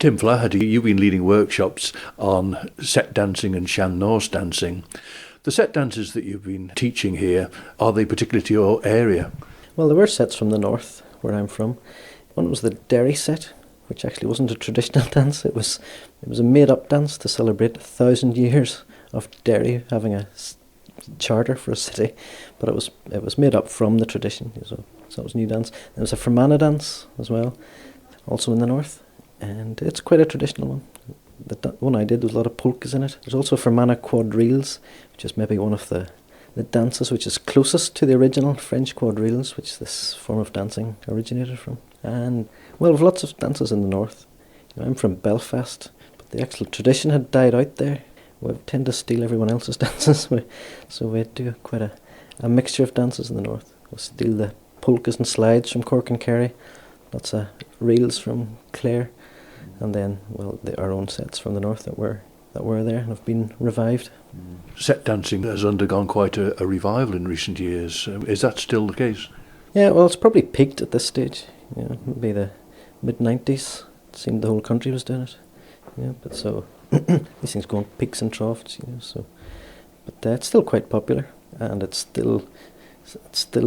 Tim Flaherty, you've been leading workshops on sett dancing and sean nós dancing. The sett dances that you've been teaching here, are they particular to your area? Well, there were setts from the north, where I'm from. One was the Derry sett, which actually wasn't a traditional dance. It was a made-up dance to celebrate 1,000 years of Derry having a charter for a city, but it was made up from the tradition, so it was a new dance. There was a Fermanagh dance as well, also in the north, and it's quite a traditional one. The one I did, there was a lot of polkas in it. There's also Fermanagh quadrilles, which is maybe one of the dances which is closest to the original French quadrilles, which this form of dancing originated from. And, well, we've lots of dances in the north. I'm from Belfast, but the actual tradition had died out there. We tend to steal everyone else's dances, so we do quite a mixture of dances in the north. We'll steal the polkas and slides from Cork and Kerry, lots of reels from Clare, and then, well, our own setts from the north that were there and have been revived. Sett dancing has undergone quite a revival in recent years. Is that still the case? Yeah, well, it's probably peaked at this stage. Maybe the mid-90s. It seemed the whole country was doing it. But so these things go on peaks and troughs. But it's still quite popular, and it's still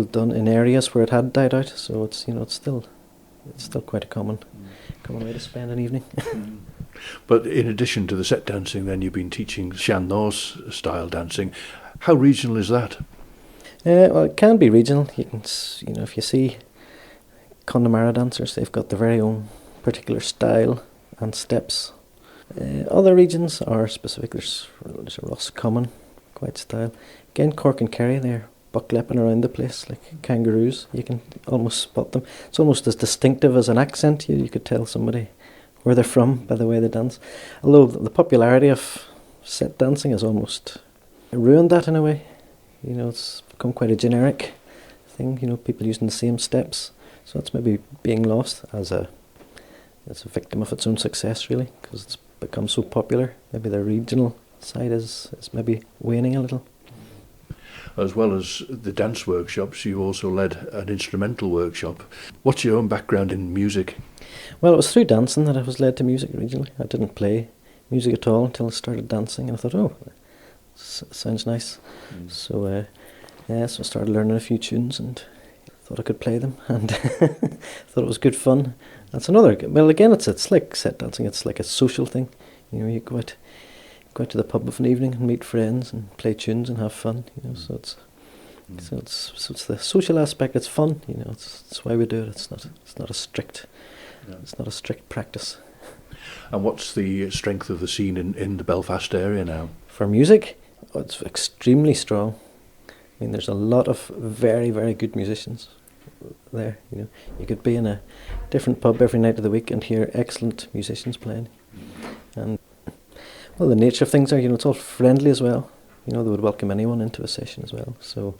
done in areas where it had died out. So it's still quite a common way to spend an evening. But in addition to the sett dancing, then you've been teaching sean nós style dancing. How regional is that? Well, it can be regional. You can, if you see Connemara dancers, they've got their very own particular style and steps. Other regions are specific. There's a Roscommon quite style. Again, Cork and Kerry, they're bucklepping around the place like kangaroos. You can almost spot them. It's almost as distinctive as an accent. You could tell somebody where they're from by the way they dance. Although the popularity of sett dancing has almost ruined that in a way. It's become quite a generic thing. People using the same steps. So it's maybe being lost as a victim of its own success, really, because it's become so popular. Maybe the regional side is maybe waning a little. As well as the dance workshops, you also led an instrumental workshop. What's your own background in music? Well, it was through dancing that I was led to music originally. I didn't play music at all until I started dancing, and I thought, oh, sounds nice. So I started learning a few tunes and thought I could play them, and thought it was good fun. That's another. Well, again, it's like sett dancing. It's like a social thing. You go out to the pub of an evening and meet friends and play tunes and have fun. So it's the social aspect. It's fun. It's why we do it. It's not a strict. Yeah. It's not a strict practice. And what's the strength of the scene in the Belfast area now? For music, it's extremely strong. There's a lot of very, very good musicians there. You could be in a different pub every night of the week and hear excellent musicians playing. And well, the nature of things are, it's all friendly as well. They would welcome anyone into a session as well. So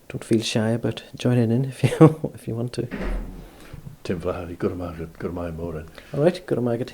don't feel shy about joining in if you want to. Tim Flaherty, good amount, Mayrnt. All right, good amount.